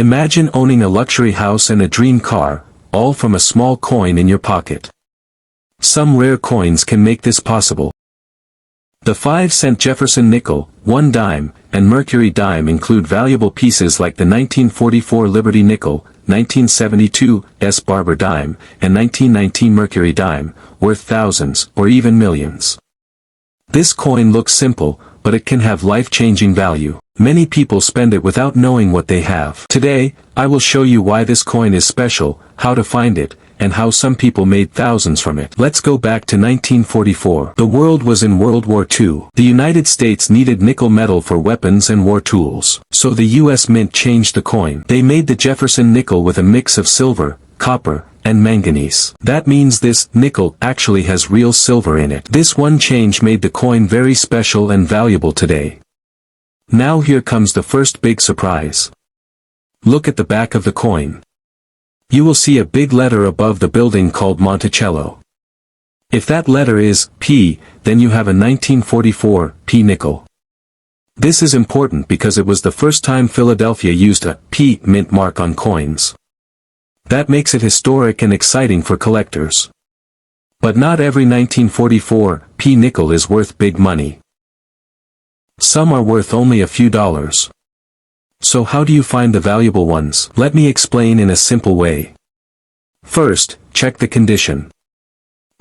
Imagine owning a luxury house and a dream car, all from a small coin in your pocket. Some rare coins can make this possible. The 5-cent Jefferson nickel, 1 dime, and Mercury dime include valuable pieces like the 1944 Liberty nickel, 1972 S. Barber dime, and 1919 Mercury dime, worth thousands or even millions. This coin looks simple, but it can have life-changing value. Many people spend it without knowing what they have. Today, I will show you why this coin is special, how to find it, and how some people made thousands from it. Let's go back to 1944. The world was in World War II. The United States needed nickel metal for weapons and war tools. So the U.S. Mint changed the coin. They made the Jefferson nickel with a mix of silver, copper, and manganese. That means this nickel actually has real silver in it. This one change made the coin very special and valuable today. Now here comes the first big surprise. Look at the back of the coin. You will see a big letter above the building called Monticello. If that letter is P, then you have a 1944 P nickel. This is important because it was the first time Philadelphia used a P mint mark on coins. That makes it historic and exciting for collectors. But not every 1944 P nickel is worth big money. Some are worth only a few dollars. So how do you find the valuable ones? Let me explain in a simple way. First, check the condition.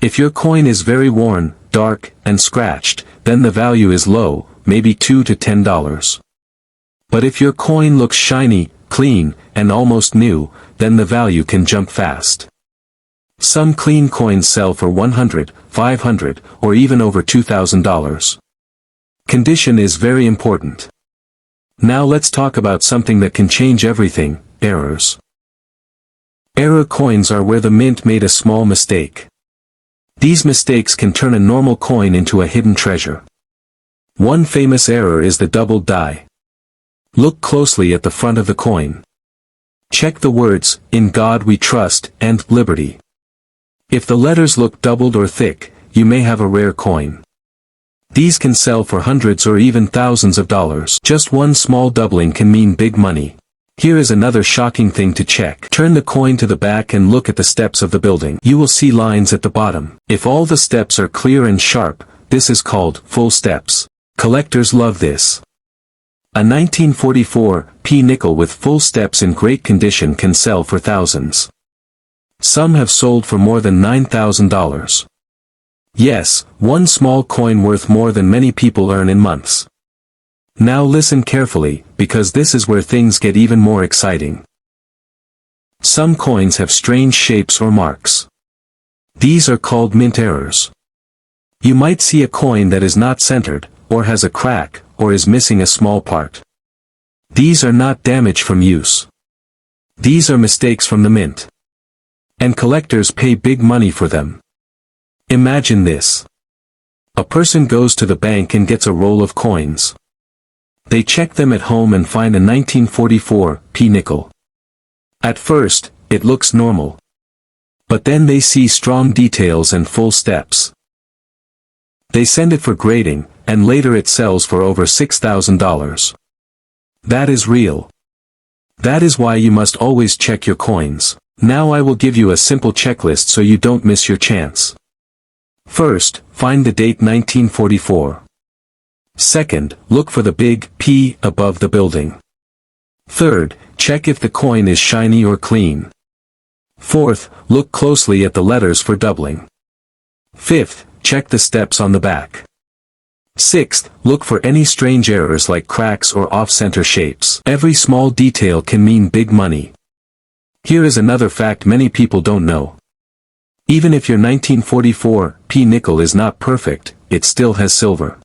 If your coin is very worn, dark, and scratched, then the value is low, maybe $2 to $10. But if your coin looks shiny, clean, and almost new, then the value can jump fast. Some clean coins sell for $100, $500, or even over $2,000. Condition is very important. Now let's talk about something that can change everything, errors. Error coins are where the mint made a small mistake. These mistakes can turn a normal coin into a hidden treasure. One famous error is the doubled die. Look closely at the front of the coin. Check the words, "In God We Trust," and "Liberty." If the letters look doubled or thick, you may have a rare coin. These can sell for hundreds or even thousands of dollars. Just one small doubling can mean big money. Here is another shocking thing to check. Turn the coin to the back and look at the steps of the building. You will see lines at the bottom. If all the steps are clear and sharp, this is called full steps. Collectors love this. A 1944 P nickel with full steps in great condition can sell for thousands. Some have sold for more than $9,000. Yes, one small coin worth more than many people earn in months. Now listen carefully, because this is where things get even more exciting. Some coins have strange shapes or marks. These are called mint errors. You might see a coin that is not centered, or has a crack, or is missing a small part. These are not damage from use. These are mistakes from the mint. And collectors pay big money for them. Imagine this. A person goes to the bank and gets a roll of coins. They check them at home and find a 1944 P nickel. At first, it looks normal. But then they see strong details and full steps. They send it for grading, and later it sells for over $6,000. That is real. That is why you must always check your coins. Now I will give you a simple checklist so you don't miss your chance. First, find the date 1944. Second, look for the big P above the building. Third, check if the coin is shiny or clean. Fourth, look closely at the letters for doubling. Fifth, check the steps on the back. Sixth, look for any strange errors like cracks or off-center shapes. Every small detail can mean big money. Here is another fact many people don't know. Even if your 1944 P nickel is not perfect, it still has silver.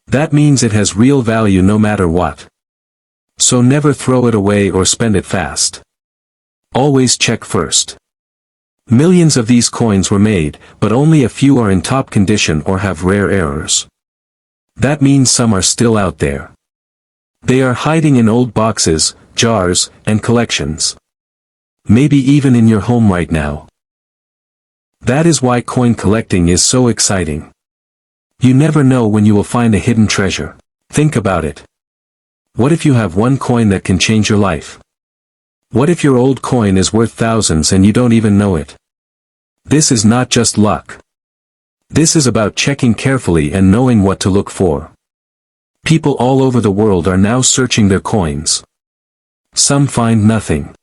That means it has real value no matter what. So never throw it away or spend it fast. Always check first. Millions of these coins were made, but only a few are in top condition or have rare errors. That means some are still out there. They are hiding in old boxes, jars, and collections. Maybe even in your home right now. That is why coin collecting is so exciting. You never know when you will find a hidden treasure. Think about it. What if you have one coin that can change your life? What if your old coin is worth thousands and you don't even know it? This is not just luck. This is about checking carefully and knowing what to look for. People all over the world are now searching their coins. Some find nothing.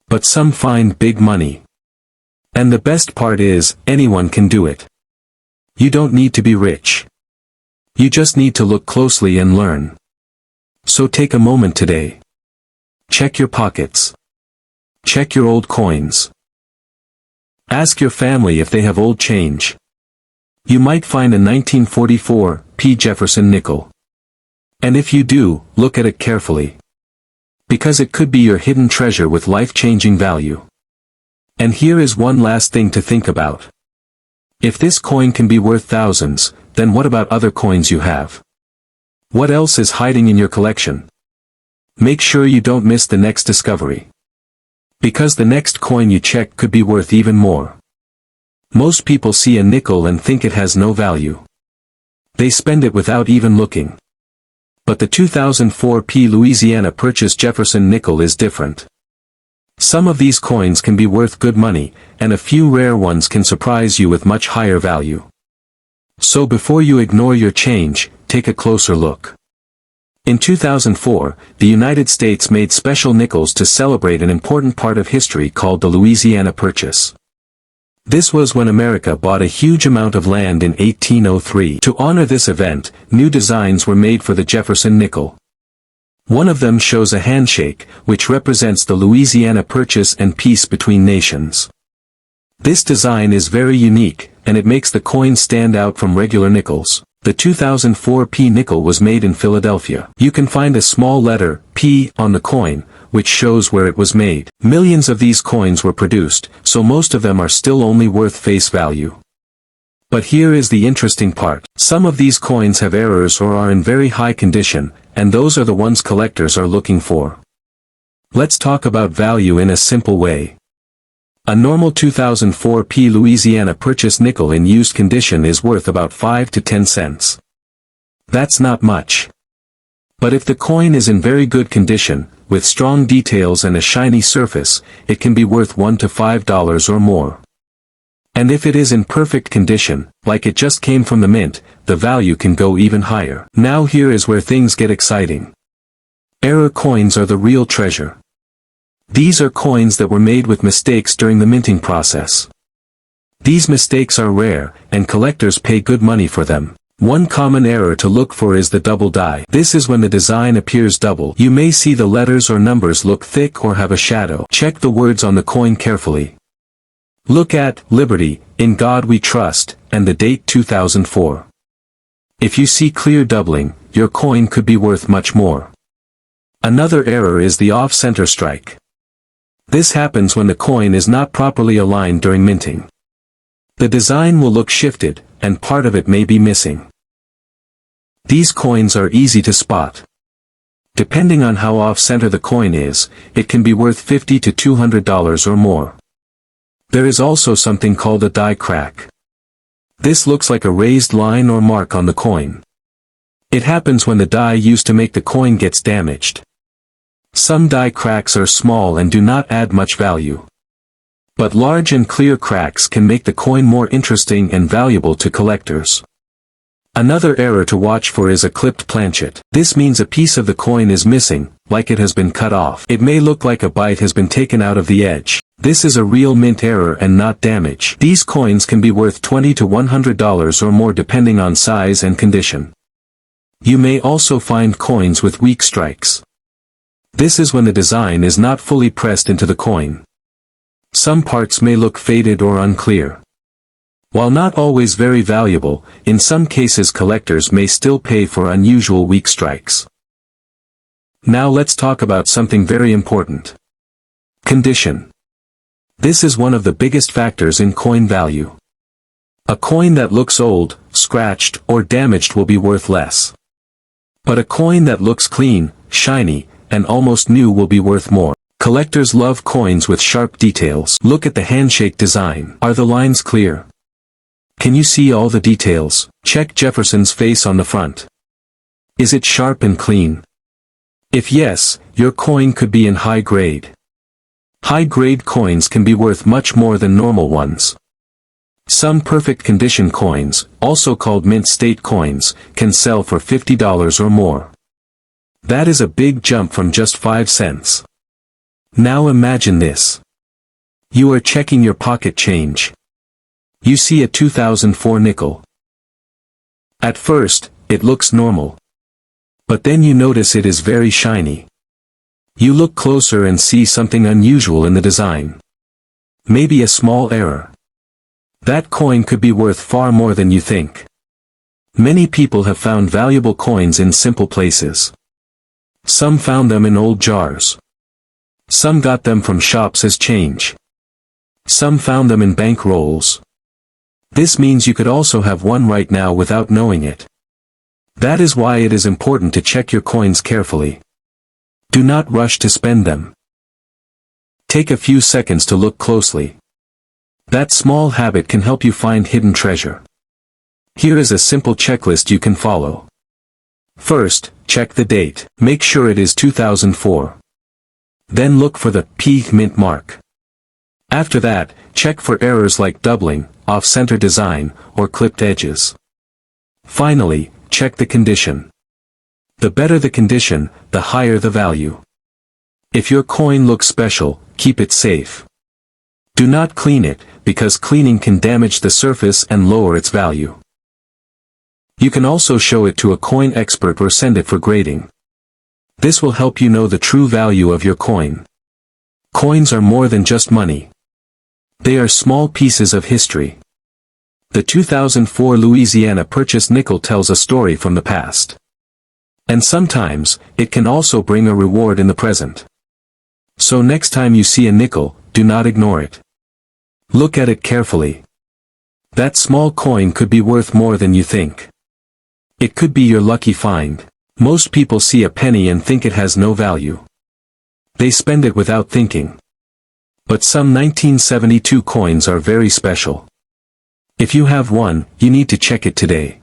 But some find big money. And the best part is, anyone can do it. You don't need to be rich. You just need to look closely and learn. So take a moment today. Check your pockets. Check your old coins. Ask your family if they have old change. You might find a 1944 Jefferson nickel. And if you do, look at it carefully. Because it could be your hidden treasure with life-changing value. And here is one last thing to think about. If this coin can be worth thousands, then what about other coins you have? What else is hiding in your collection? Make sure you don't miss the next discovery. Because the next coin you check could be worth even more. Most people see a nickel and think it has no value. They spend it without even looking. But the 2004 Louisiana Purchase Jefferson nickel is different. Some of these coins can be worth good money, and a few rare ones can surprise you with much higher value. So before you ignore your change, take a closer look. In 2004, the United States made special nickels to celebrate an important part of history called the Louisiana Purchase. This was when America bought a huge amount of land in 1803. To honor this event, new designs were made for the Jefferson nickel. One of them shows a handshake, which represents the Louisiana Purchase and peace between nations. This design is very unique, and it makes the coin stand out from regular nickels. The 2004 nickel was made in Philadelphia. You can find a small letter, P, on the coin, which shows where it was made. Millions of these coins were produced, so most of them are still only worth face value. But here is the interesting part. Some of these coins have errors or are in very high condition, and those are the ones collectors are looking for. Let's talk about value in a simple way. A normal 2004 Louisiana Purchase nickel in used condition is worth about 5 to 10 cents. That's not much. But if the coin is in very good condition, with strong details and a shiny surface, it can be worth $1 to $5 or more. And if it is in perfect condition, like it just came from the mint, the value can go even higher. Now here is where things get exciting. Error coins are the real treasure. These are coins that were made with mistakes during the minting process. These mistakes are rare, and collectors pay good money for them. One common error to look for is the double die. This is when the design appears double. You may see the letters or numbers look thick or have a shadow. Check the words on the coin carefully. Look at Liberty, In God We Trust, and the date 2004. If you see clear doubling, your coin could be worth much more. Another error is the off-center strike. This happens when the coin is not properly aligned during minting. The design will look shifted, and part of it may be missing. These coins are easy to spot. Depending on how off-center the coin is, it can be worth $50 to $200 or more. There is also something called a die crack. This looks like a raised line or mark on the coin. It happens when the die used to make the coin gets damaged. Some die cracks are small and do not add much value. But large and clear cracks can make the coin more interesting and valuable to collectors. Another error to watch for is a clipped planchet. This means a piece of the coin is missing, like it has been cut off. It may look like a bite has been taken out of the edge. This is a real mint error and not damage. These coins can be worth $20 to $100 or more depending on size and condition. You may also find coins with weak strikes. This is when the design is not fully pressed into the coin. Some parts may look faded or unclear. While not always very valuable, in some cases collectors may still pay for unusual weak strikes. Now let's talk about something very important. Condition. This is one of the biggest factors in coin value. A coin that looks old, scratched, or damaged will be worth less. But a coin that looks clean, shiny, and almost new will be worth more. Collectors love coins with sharp details. Look at the handshake design. Are the lines clear? Can you see all the details? Check Jefferson's face on the front. Is it sharp and clean? If yes, your coin could be in high grade. High-grade coins can be worth much more than normal ones. Some perfect condition coins, also called mint state coins, can sell for $50 or more. That is a big jump from just 5 cents. Now imagine this. You are checking your pocket change. You see a 2004 nickel. At first, it looks normal. But then you notice it is very shiny. You look closer and see something unusual in the design. Maybe a small error. That coin could be worth far more than you think. Many people have found valuable coins in simple places. Some found them in old jars. Some got them from shops as change. Some found them in bank rolls. This means you could also have one right now without knowing it. That is why it is important to check your coins carefully. Do not rush to spend them. Take a few seconds to look closely. That small habit can help you find hidden treasure. Here is a simple checklist you can follow. First, check the date. Make sure it is 2004. Then look for the P mint mark. After that, check for errors like doubling, off-center design, or clipped edges. Finally, check the condition. The better the condition, the higher the value. If your coin looks special, keep it safe. Do not clean it, because cleaning can damage the surface and lower its value. You can also show it to a coin expert or send it for grading. This will help you know the true value of your coin. Coins are more than just money. They are small pieces of history. The 2004 Louisiana Purchase nickel tells a story from the past. And sometimes, it can also bring a reward in the present. So next time you see a nickel, do not ignore it. Look at it carefully. That small coin could be worth more than you think. It could be your lucky find. Most people see a penny and think it has no value. They spend it without thinking. But some 1972 coins are very special. If you have one, you need to check it today.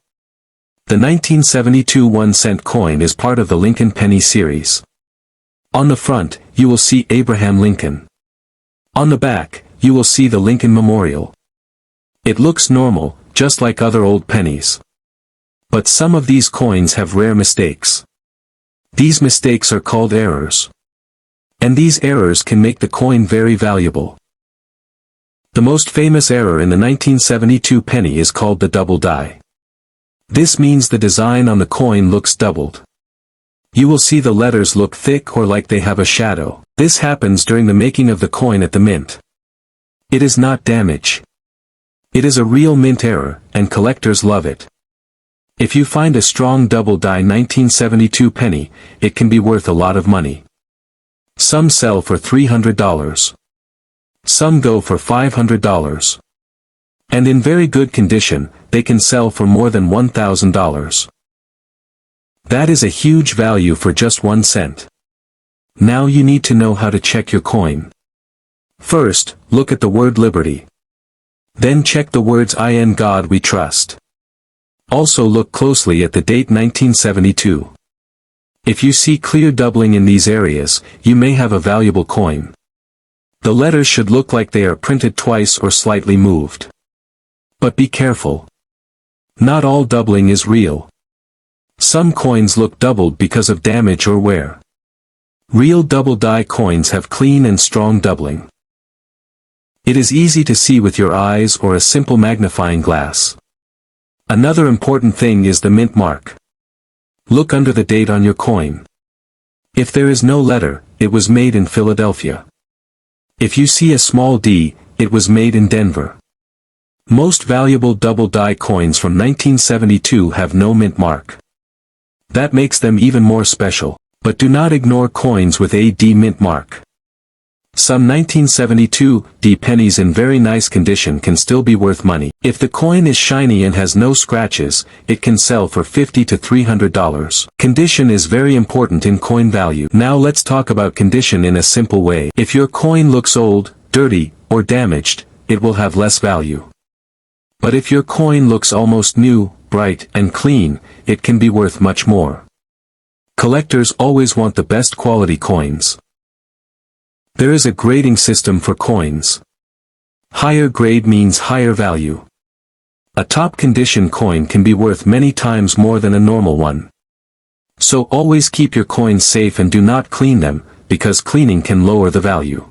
The 1972 1-cent coin is part of the Lincoln Penny series. On the front, you will see Abraham Lincoln. On the back, you will see the Lincoln Memorial. It looks normal, just like other old pennies. But some of these coins have rare mistakes. These mistakes are called errors. And these errors can make the coin very valuable. The most famous error in the 1972 penny is called the double die. This means the design on the coin looks doubled. You will see the letters look thick or like they have a shadow. This happens during the making of the coin at the mint. It is not damage. It is a real mint error, and collectors love it. If you find a strong double die 1972 penny, it can be worth a lot of money. Some sell for $300. Some go for $500. And in very good condition, they can sell for more than $1,000. That is a huge value for just 1 cent. Now you need to know how to check your coin. First, look at the word liberty. Then check the words "In God We Trust." Also look closely at the date 1972. If you see clear doubling in these areas, you may have a valuable coin. The letters should look like they are printed twice or slightly moved. But be careful. Not all doubling is real. Some coins look doubled because of damage or wear. Real double die coins have clean and strong doubling. It is easy to see with your eyes or a simple magnifying glass. Another important thing is the mint mark. Look under the date on your coin. If there is no letter, it was made in Philadelphia. If you see a small D, it was made in Denver. Most valuable double die coins from 1972 have no mint mark. That makes them even more special, but do not ignore coins with a D mint mark. Some 1972 D pennies in very nice condition can still be worth money. If the coin is shiny and has no scratches, it can sell for $50 to $300. Condition is very important in coin value. Now let's talk about condition in a simple way. If your coin looks old, dirty, or damaged, it will have less value. But if your coin looks almost new, bright, and clean, it can be worth much more. Collectors always want the best quality coins. There is a grading system for coins. Higher grade means higher value. A top condition coin can be worth many times more than a normal one. So always keep your coins safe and do not clean them, because cleaning can lower the value.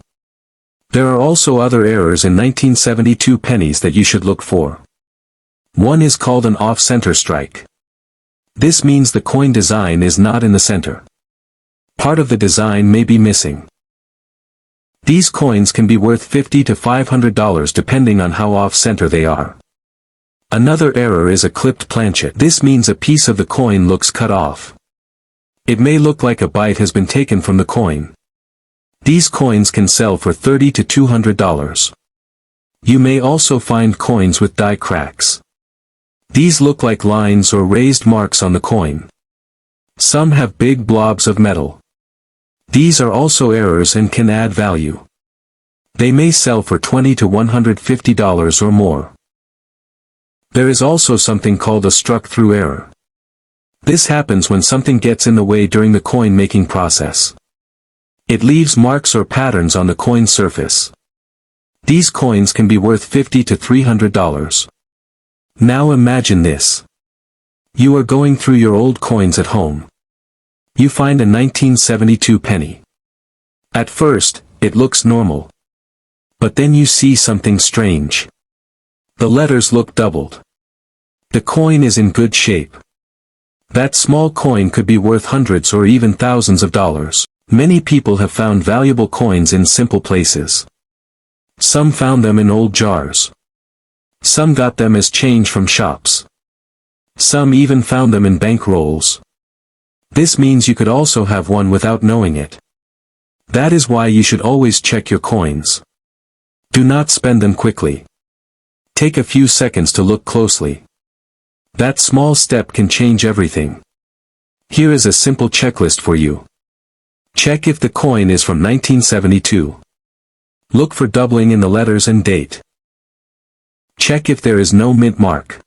There are also other errors in 1972 pennies that you should look for. One is called an off-center strike. This means the coin design is not in the center. Part of the design may be missing. These coins can be worth $50 to $500 depending on how off-center they are. Another error is a clipped planchet. This means a piece of the coin looks cut off. It may look like a bite has been taken from the coin. These coins can sell for $30 to $200. You may also find coins with die cracks. These look like lines or raised marks on the coin. Some have big blobs of metal. These are also errors and can add value. They may sell for $20 to $150 or more. There is also something called a struck-through error. This happens when something gets in the way during the coin-making process. It leaves marks or patterns on the coin surface. These coins can be worth $50 to $300. Now imagine this. You are going through your old coins at home. You find a 1972 penny. At first, it looks normal. But then you see something strange. The letters look doubled. The coin is in good shape. That small coin could be worth hundreds or even thousands of dollars. Many people have found valuable coins in simple places. Some found them in old jars. Some got them as change from shops. Some even found them in bank rolls. This means you could also have one without knowing it. That is why you should always check your coins. Do not spend them quickly. Take a few seconds to look closely. That small step can change everything. Here is a simple checklist for you. Check if the coin is from 1972. Look for doubling in the letters and date. Check if there is no mint mark.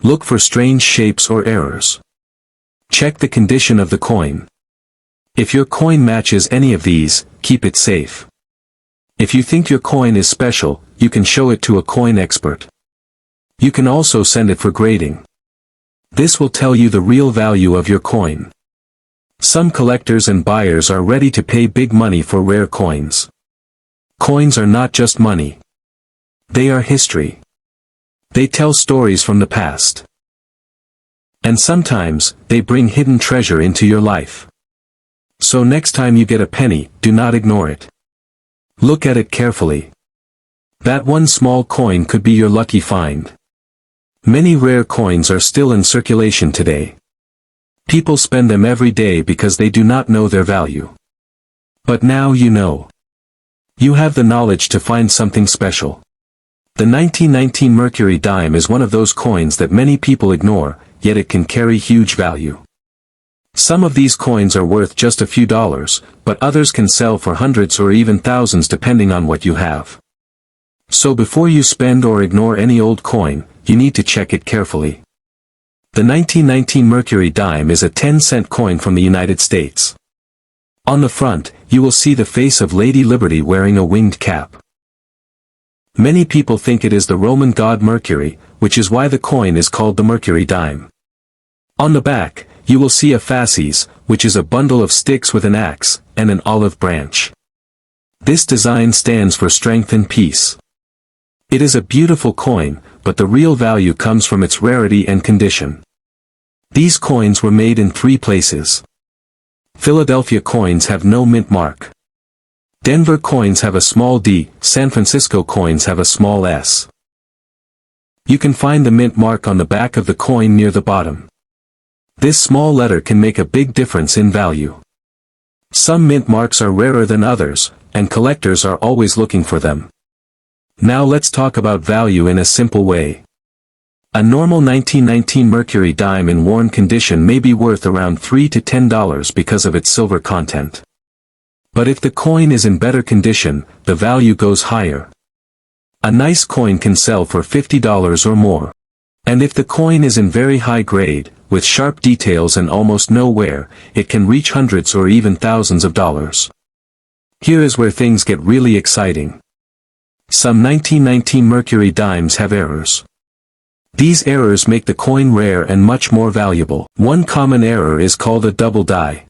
Look for strange shapes or errors. Check the condition of the coin. If your coin matches any of these, keep it safe. If you think your coin is special, you can show it to a coin expert. You can also send it for grading. This will tell you the real value of your coin. Some collectors and buyers are ready to pay big money for rare coins. Coins are not just money. They are history. They tell stories from the past. And sometimes, they bring hidden treasure into your life. So next time you get a penny, do not ignore it. Look at it carefully. That one small coin could be your lucky find. Many rare coins are still in circulation today. People spend them every day because they do not know their value. But now you know. You have the knowledge to find something special. The 1919 Mercury dime is one of those coins that many people ignore, yet it can carry huge value. Some of these coins are worth just a few dollars, but others can sell for hundreds or even thousands depending on what you have. So before you spend or ignore any old coin, you need to check it carefully. The 1919 Mercury dime is a 10-cent coin from the United States. On the front, you will see the face of Lady Liberty wearing a winged cap. Many people think it is the Roman god Mercury, which is why the coin is called the Mercury dime. On the back, you will see a fasces, which is a bundle of sticks with an axe, and an olive branch. This design stands for strength and peace. It is a beautiful coin, but the real value comes from its rarity and condition. These coins were made in 3 places. Philadelphia coins have no mint mark. Denver coins have a small d, San Francisco coins have a small s. You can find the mint mark on the back of the coin near the bottom. This small letter can make a big difference in value. Some mint marks are rarer than others, and collectors are always looking for them. Now let's talk about value in a simple way. A normal 1919 Mercury dime in worn condition may be worth around $3 to $10 because of its silver content. But if the coin is in better condition, the value goes higher. A nice coin can sell for $50 or more. And if the coin is in very high grade, with sharp details and almost no wear, it can reach hundreds or even thousands of dollars. Here is where things get really exciting. Some 1919 Mercury Dimes have errors. These errors make the coin rare and much more valuable. One common error is called a double die.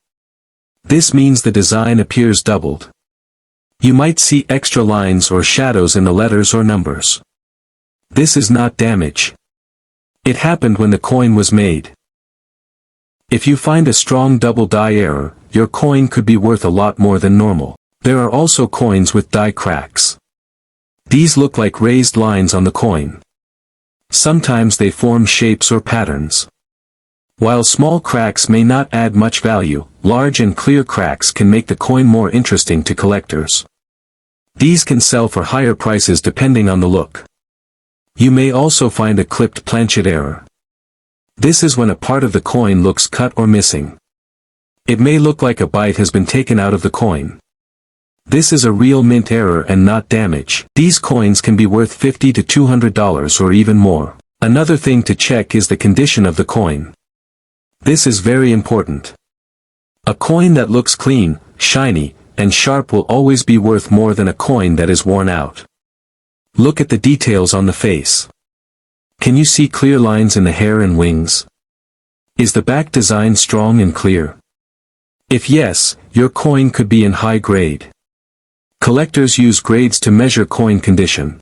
This means the design appears doubled. You might see extra lines or shadows in the letters or numbers. This is not damage. It happened when the coin was made. If you find a strong double die error, your coin could be worth a lot more than normal. There are also coins with die cracks. These look like raised lines on the coin. Sometimes they form shapes or patterns. While small cracks may not add much value, large and clear cracks can make the coin more interesting to collectors. These can sell for higher prices depending on the look. You may also find a clipped planchet error. This is when a part of the coin looks cut or missing. It may look like a bite has been taken out of the coin. This is a real mint error and not damage. These coins can be worth $50 to $200 or even more. Another thing to check is the condition of the coin. This is very important. A coin that looks clean, shiny, and sharp will always be worth more than a coin that is worn out. Look at the details on the face. Can you see clear lines in the hair and wings? Is the back design strong and clear? If yes, your coin could be in high grade. Collectors use grades to measure coin condition.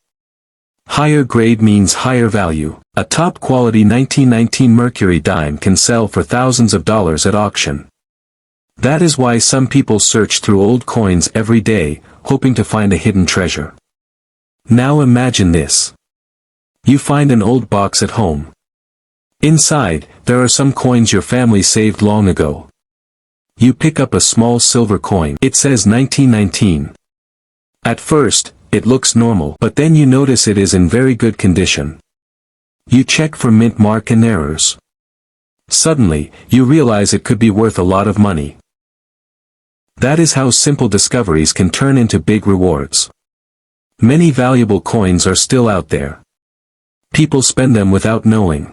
Higher grade means higher value. A top quality 1919 Mercury dime can sell for thousands of dollars at auction. That is why some people search through old coins every day, hoping to find a hidden treasure. Now imagine this. You find an old box at home. Inside, there are some coins your family saved long ago. You pick up a small silver coin. It says 1919. At first, it looks normal, but then you notice it is in very good condition. You check for mint mark and errors. Suddenly, you realize it could be worth a lot of money. That is how simple discoveries can turn into big rewards. Many valuable coins are still out there. People spend them without knowing.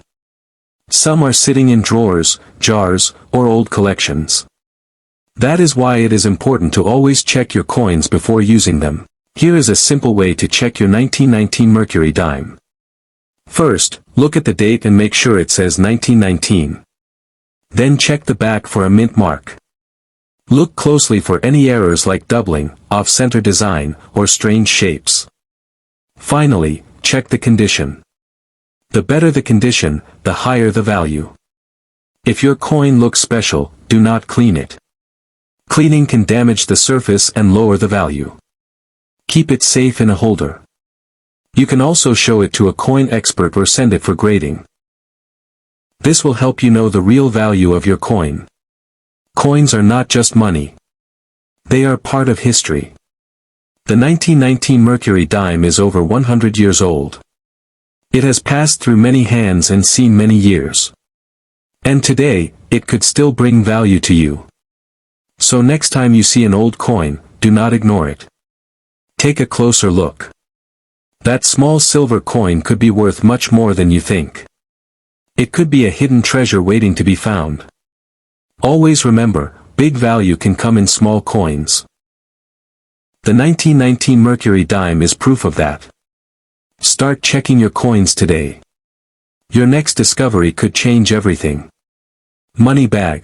Some are sitting in drawers, jars, or old collections. That is why it is important to always check your coins before using them. Here is a simple way to check your 1919 Mercury dime. First, look at the date and make sure it says 1919. Then check the back for a mint mark. Look closely for any errors like doubling, off-center design, or strange shapes. Finally, check the condition. The better the condition, the higher the value. If your coin looks special, do not clean it. Cleaning can damage the surface and lower the value. Keep it safe in a holder. You can also show it to a coin expert or send it for grading. This will help you know the real value of your coin. Coins are not just money. They are part of history. The 1919 Mercury dime is over 100 years old. It has passed through many hands and seen many years. And today, it could still bring value to you. So next time you see an old coin, do not ignore it. Take a closer look. That small silver coin could be worth much more than you think. It could be a hidden treasure waiting to be found. Always remember, big value can come in small coins. The 1919 Mercury dime is proof of that. Start checking your coins today. Your next discovery could change everything. Money bag.